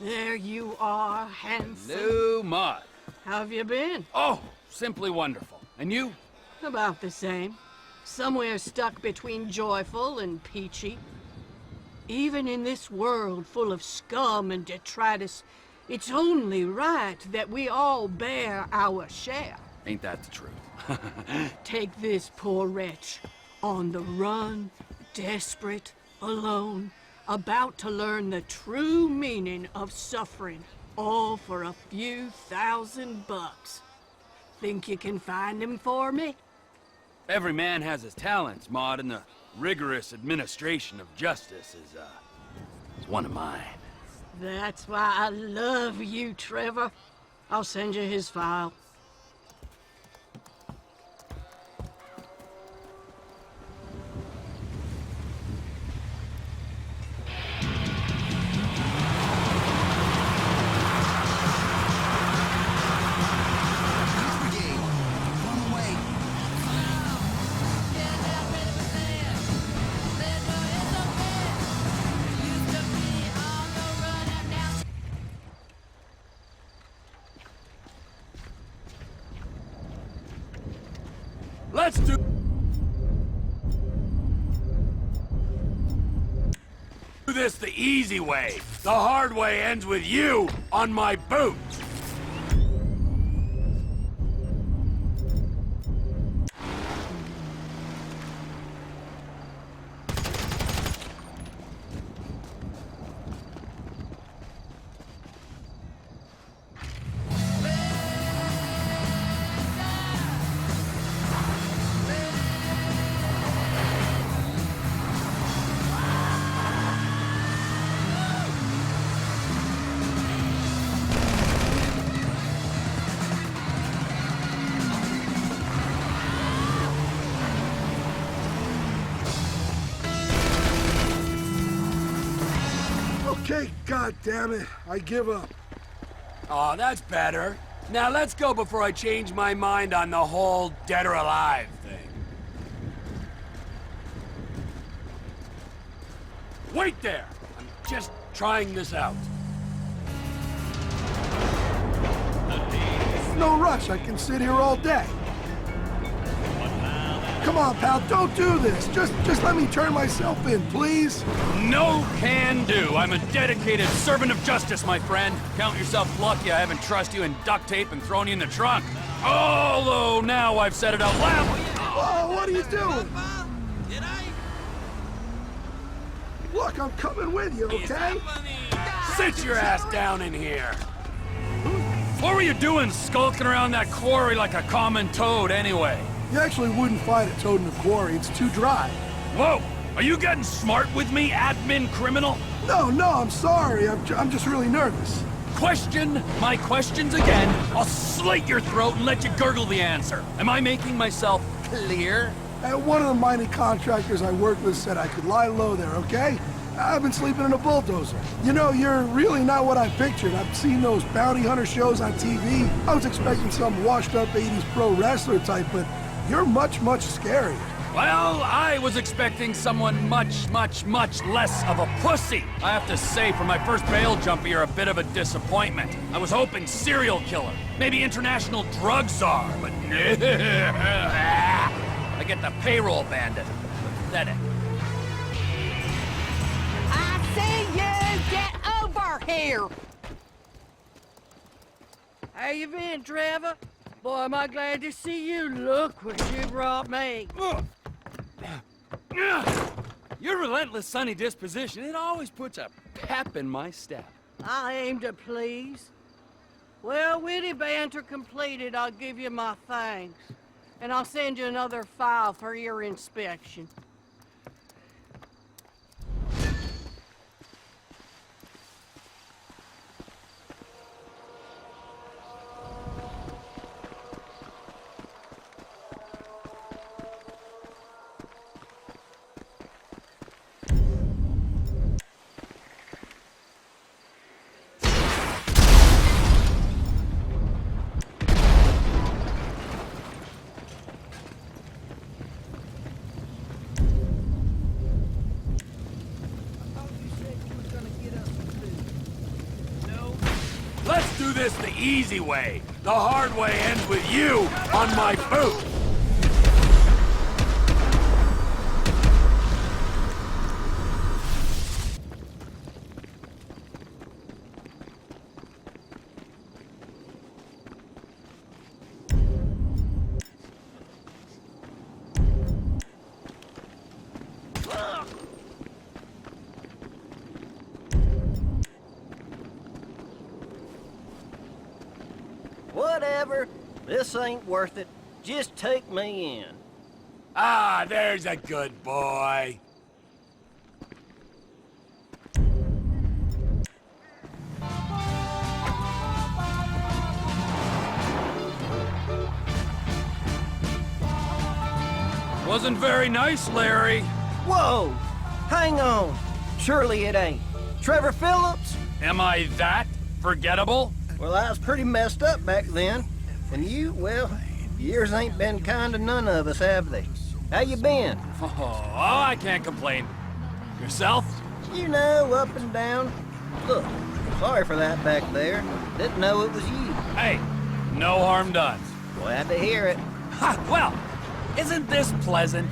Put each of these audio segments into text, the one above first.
There you are, handsome. Hello, Maude. How have you been? Oh, simply wonderful. And you? About the same. Somewhere stuck between joyful and peachy. Even in this world full of scum and detritus, it's only right that we all bear our share. Ain't that the truth? Take this poor wretch, on the run, desperate, alone, about to learn the true meaning of suffering, all for a few $1,000. Think you can find him for me? Every man has his talents, Maude, and the rigorous administration of justice is one of mine. That's why I love you, Trevor. I'll send you his file. Let's do this the easy way. The hard way ends with you on my boot. Okay, goddammit, I give up. Oh, that's better. Now let's go before I change my mind on the whole dead or alive thing. Wait there! I'm just trying this out. No rush, I can sit here all day. Come on, pal, don't do this. Just let me turn myself in, please. No can do. I'm a dedicated servant of justice, my friend. Count yourself lucky I haven't trussed you in duct tape and thrown you in the trunk. Although now I've said it out loud. Whoa, what are you doing? Look, I'm coming with you, okay? Sit your ass down in here. What were you doing skulking around that quarry like a common toad anyway? You actually wouldn't find a toad in a quarry. It's too dry. Whoa! Are you getting smart with me, admin criminal? No, I'm sorry. I'm just really nervous. Question my questions again. I'll slit your throat and let you gurgle the answer. Am I making myself clear? One of the mining contractors I worked with said I could lie low there, okay? I've been sleeping in a bulldozer. You know, you're really not what I pictured. I've seen those bounty hunter shows on TV. I was expecting some washed-up 80s pro wrestler type, but you're much, much scarier. Well, I was expecting someone much, much, much less of a pussy. I have to say, for my first bail jumper, you're a bit of a disappointment. I was hoping serial killer, maybe international drug czar, but I get the payroll bandit. Pathetic. I see you! Get over here! How you been, Trevor? Boy, am I glad to see you. Look what you brought me. Your relentless sunny disposition, it always puts a pep in my step. I aim to please. Well, witty banter completed, I'll give you my thanks. And I'll send you another file for your inspection. this the easy way. The hard way ends with you on my boot. Whatever. This ain't worth it. Just take me in. Ah, there's a good boy. Wasn't very nice, Larry. Whoa! Hang on. Surely it ain't. Trevor Phillips? Am I that forgettable? Well, I was pretty messed up back then. And you, well, years ain't been kind to none of us, have they? How you been? Oh, I can't complain. Yourself? You know, up and down. Look, sorry for that back there. Didn't know it was you. Hey, no harm done. Glad to hear it. Ha, well, isn't this pleasant?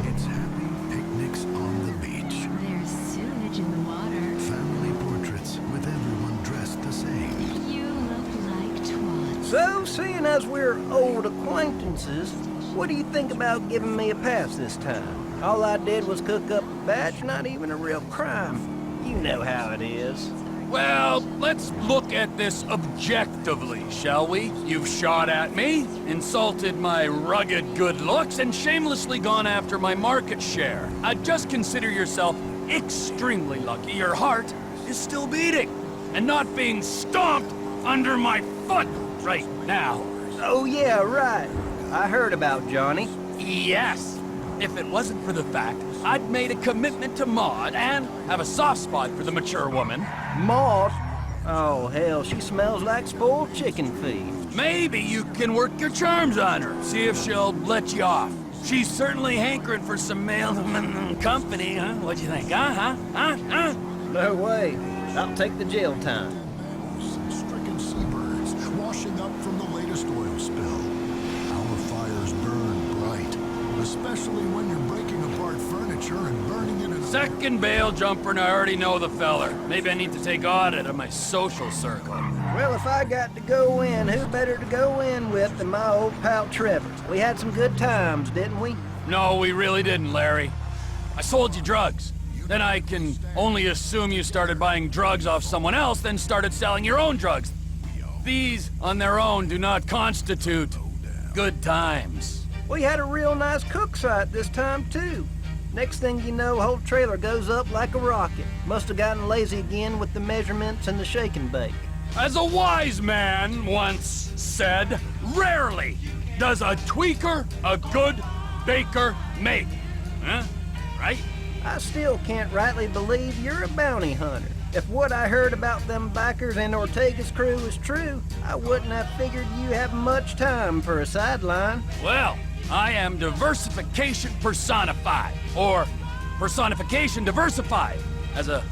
It's happy picnics on the beach. There's sewage in the water. Family portraits with everyone dressed the same. You look like twats. So, seeing as we're old acquaintances, what do you think about giving me a pass this time? All I did was cook up a batch, not even a real crime. You know how it is. Well, let's look at this objectively, shall we? You've shot at me, insulted my rugged good looks, and shamelessly gone after my market share. I'd just consider yourself extremely lucky your heart is still beating and not being stomped under my foot right now. Oh yeah, right. I heard about Johnny. Yes. If it wasn't for the fact I'd made a commitment to Maude and have a soft spot for the mature woman, Maude? Oh hell, she smells like spoiled chicken feed. maybe you can work your charms on her, see if she'll let you off. She's certainly hankering for some male company, huh? What you think, huh? No way. I'll take the jail time. Some stricken seabirds washing up from the latest oil spill. Our fires burn bright, especially when you're breaking apart furniture and burning it in Second bail jumper, and I already know the feller. Maybe I need to take audit of my social circle. Well, if I got to go in, who better to go in with than my old pal Trevor? We had some good times, didn't we? No, we really didn't, Larry. I sold you drugs. Then I can only assume you started buying drugs off someone else, then started selling your own drugs. These, on their own, do not constitute good times. We had a real nice cook site this time, too. Next thing you know, whole trailer goes up like a rocket. Must have gotten lazy again with the measurements and the shake and bake. As a wise man once said, rarely does a tweaker a good baker make. Huh? Right? I still can't rightly believe you're a bounty hunter. If what I heard about them bikers and Ortega's crew is true, I wouldn't have figured you have much time for a sideline. Well, I am diversification personified, or personification diversified, as a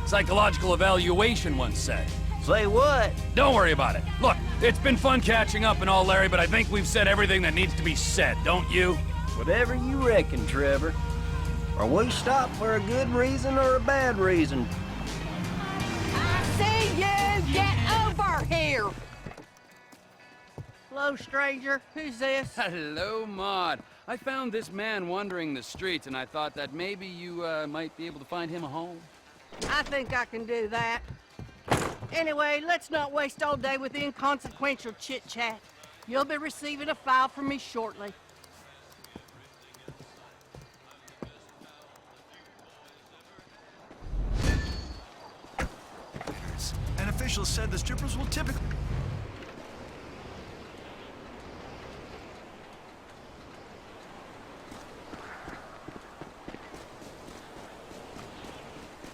psychological evaluation once said. Say what? Don't worry about it. Look, it's been fun catching up and all, Larry, but I think we've said everything that needs to be said, don't you? Whatever you reckon, Trevor. Or we stop for a good reason or a bad reason. I see you! Get over here! Hello, stranger. Who's this? Hello, Maude. I found this man wandering the streets, and I thought that maybe you might be able to find him a home. I think I can do that. Anyway, let's not waste all day with inconsequential chit-chat. You'll be receiving a file from me shortly. And officials said the strippers will typically...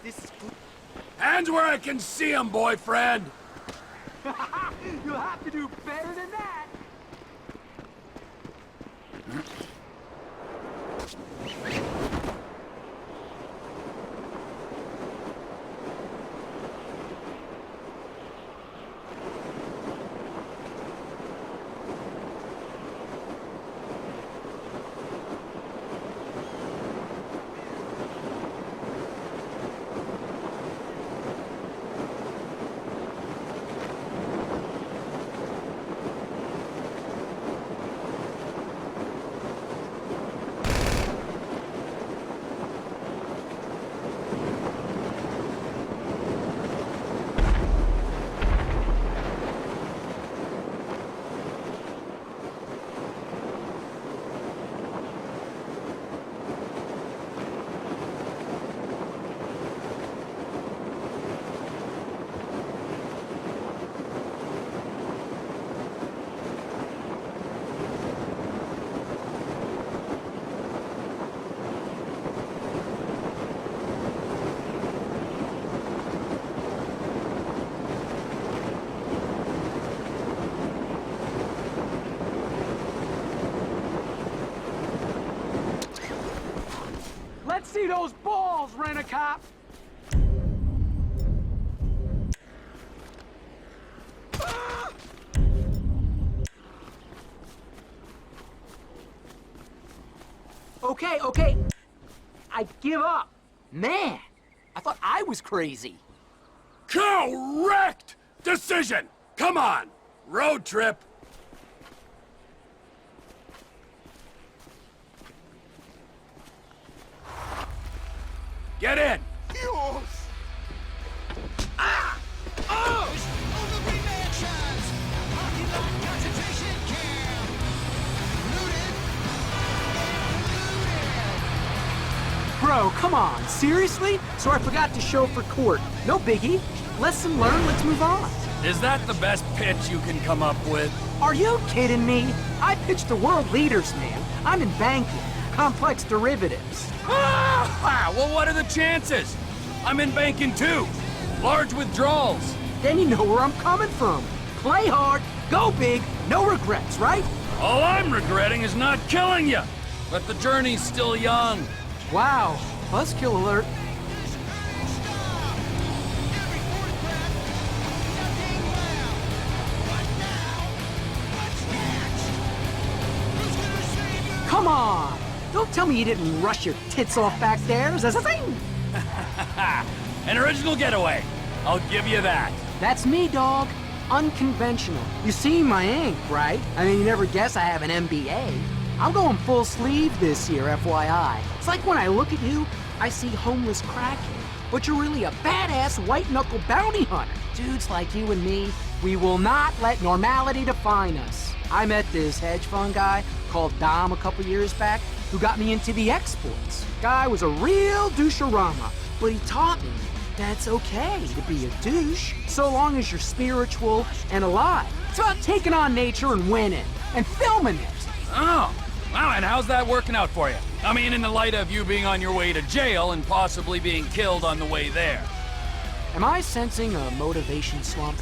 This is... Hands where I can see him, boyfriend! You'll have to do better than that! see those balls, Rent-A-Cop! Okay. I give up. Man, I thought I was crazy. Correct decision! Come on! Road trip! Get in! Bro, come on, seriously? So I forgot to show for court. No biggie. Lesson learned, let's move on. Is that the best pitch you can come up with? Are you kidding me? I pitch to world leaders, man. I'm in banking, complex derivatives. Ah! Well, what are the chances? I'm in banking too. Large withdrawals. Then you know where I'm coming from. Play hard, go big, no regrets, right? All I'm regretting is not killing you. But the journey's still young. Wow, buzzkill alert. Come on! Don't tell me you didn't rush your tits off back there. Zing! An original getaway. I'll give you that. That's me, dog. Unconventional. You see my ink, right? I mean, you never guess I have an MBA. I'm going full sleeve this year, FYI. It's like when I look at you, I see homeless crackhead, but you're really a badass white-knuckle bounty hunter. Dudes like you and me, we will not let normality define us. I met this hedge fund guy called Dom a couple years back who got me into the exports. Guy was a real doucherama, but he taught me that it's okay to be a douche so long as you're spiritual and alive. It's about taking on nature and winning and filming it. Oh, wow, and how's that working out for you? I mean, in the light of you being on your way to jail and possibly being killed on the way there. Am I sensing a motivation slump?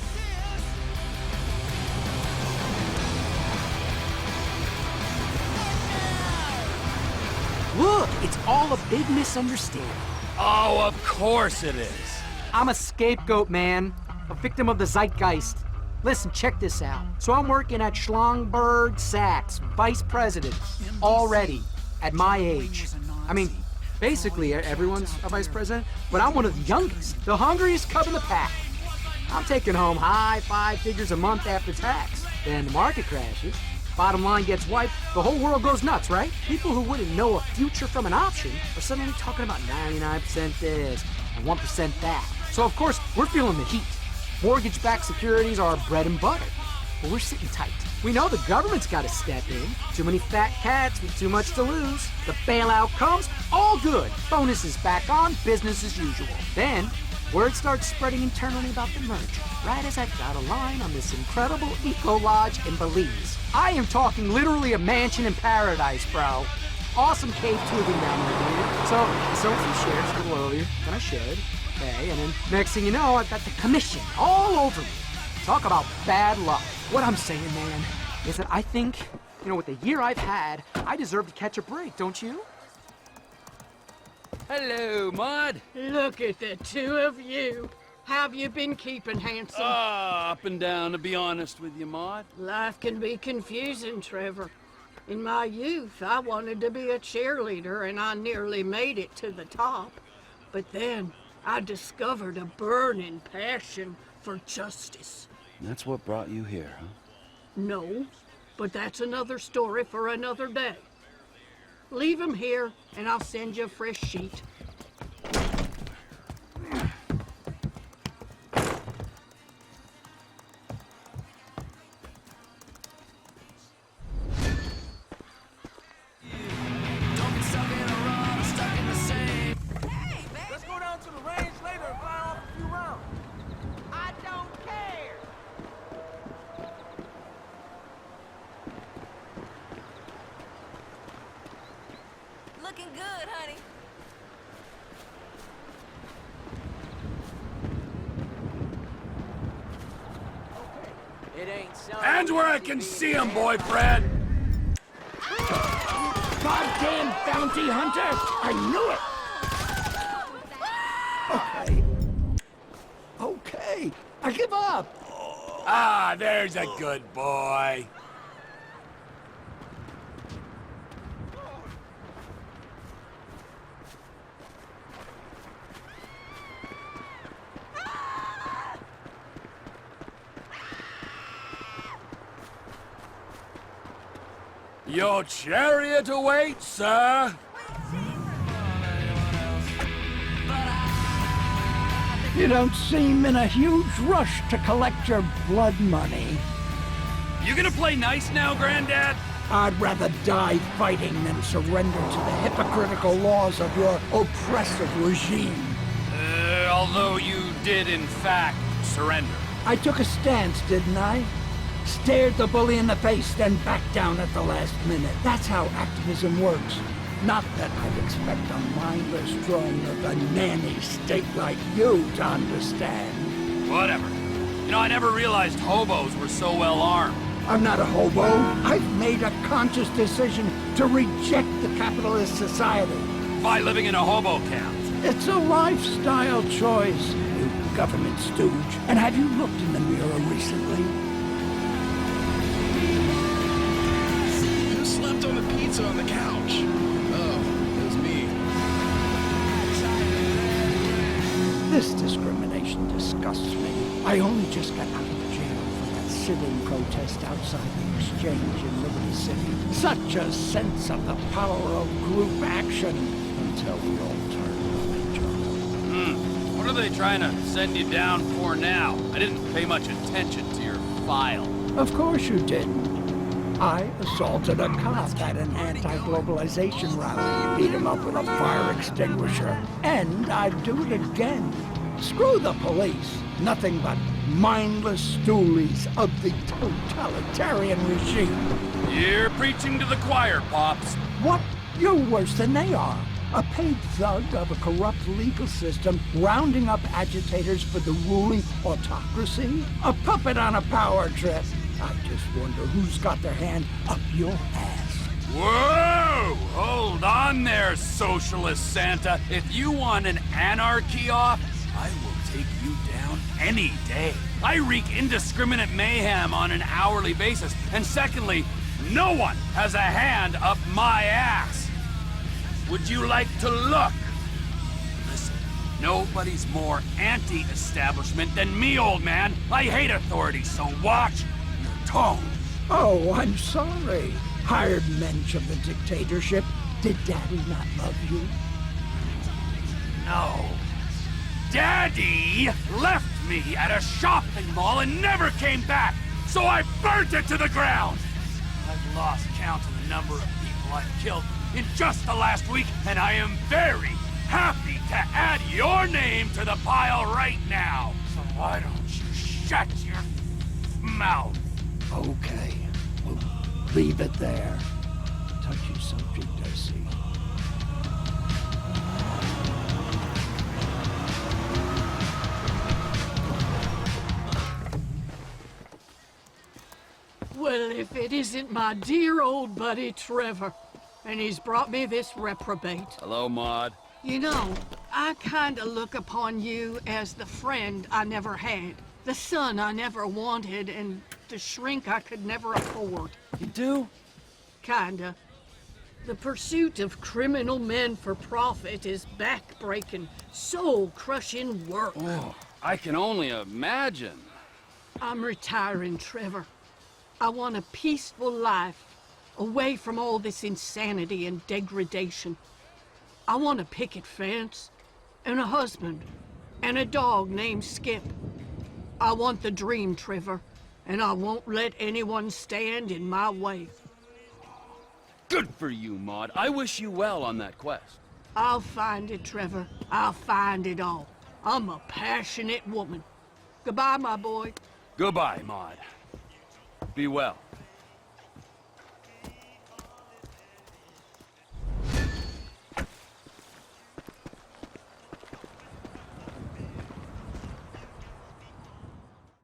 Look, it's all a big misunderstanding. Oh, of course it is. I'm a scapegoat, man. A victim of the zeitgeist. Listen, check this out. So I'm working at Schlongberg Sachs, vice president, already, at my age. I mean, basically everyone's a vice president, but I'm one of the youngest, the hungriest cub in the pack. I'm taking home high 5 figures a month after tax. Then the market crashes, bottom line gets wiped, the whole world goes nuts, right? People who wouldn't know a future from an option are suddenly talking about 99% this and 1% that. So of course, we're feeling the heat. Mortgage-backed securities are our bread and butter, but we're sitting tight. We know the government's got to step in. Too many fat cats with too much to lose. The bailout comes, all good. Bonuses back on, business as usual. Then, word starts spreading internally about the merger, right as I got a line on this incredible eco-lodge in Belize. I am talking literally a mansion in paradise, bro. Awesome cave tubing down there, dude. So, I sold some shares a little earlier than I should. Okay, and then next thing you know, I've got the commission all over me. Talk about bad luck. What I'm saying, man, is that I think, with the year I've had, I deserve to catch a break, don't you? Hello, Maude. Look at the two of you. Have you been keeping handsome? Up and down, to be honest with you, Maude. Life can be confusing, Trevor. In my youth, I wanted to be a cheerleader, and I nearly made it to the top. But then, I discovered a burning passion for justice. That's what brought you here, huh? No, but that's another story for another day. Leave him here, and I'll send you a fresh sheet. Looking good, honey. It ain't so. And where I can see him, boyfriend! Goddamn bounty hunter! I knew it! Okay. Okay. I give up. Ah, there's a good boy. Your chariot awaits, sir. You don't seem in a huge rush to collect your blood money. You gonna play nice now, Granddad? I'd rather die fighting than surrender to the hypocritical laws of your oppressive regime. Although you did, in fact, surrender. I took a stance, didn't I? Stared the bully in the face, then backed down at the last minute. That's how activism works. Not that I'd expect a mindless drone of a nanny state like you to understand. Whatever. You know, I never realized hobos were so well armed. I'm not a hobo. I've made a conscious decision to reject the capitalist society. By living in a hobo camp. It's a lifestyle choice, you government stooge. And have you looked in the mirror recently? Who slept on the pizza on the couch? Oh, it was me. This discrimination disgusts me. I only just got out of jail for that sit-in protest outside the exchange in Liberty City. Such a sense of the power of group action until we all turn on each other. What are they trying to send you down for now? I didn't pay much attention to your file. Of course you didn't. I assaulted a cop at an anti-globalization rally, beat him up with a fire extinguisher, and I'd do it again. Screw the police. Nothing but mindless stoolies of the totalitarian regime. You're preaching to the choir, Pops. What? You're worse than they are. A paid thug of a corrupt legal system rounding up agitators for the ruling autocracy? A puppet on a power trip? I just wonder who's got their hand up your ass. Whoa! Hold on there, Socialist Santa. If you want an anarchy off, I will take you down any day. I wreak indiscriminate mayhem on an hourly basis. And secondly, no one has a hand up my ass. Would you like to look? Listen, nobody's more anti-establishment than me, old man. I hate authority, so watch your tone. Oh, I'm sorry. Hired mensch of the dictatorship. Did Daddy not love you? No. Daddy left me at a shopping mall and never came back, so I burnt it to the ground. I've lost count of the number of people I've killed in just the last week, and I am very happy to add your name to the pile right now. So why don't you shut your mouth? Okay. We'll leave it there. Touchy subject, I see. Well, if it isn't my dear old buddy Trevor, and he's brought me this reprobate. Hello, Maude. You know, I kinda look upon you as the friend I never had, the son I never wanted, and the shrink I could never afford. You do? Kinda. The pursuit of criminal men for profit is back-breaking, soul-crushing work. Oh, I can only imagine. I'm retiring, Trevor. I want a peaceful life, away from all this insanity and degradation. I want a picket fence, and a husband, and a dog named Skip. I want the dream, Trevor, and I won't let anyone stand in my way. Good for you, Maude. I wish you well on that quest. I'll find it, Trevor. I'll find it all. I'm a passionate woman. Goodbye, my boy. Goodbye, Maude. Be well.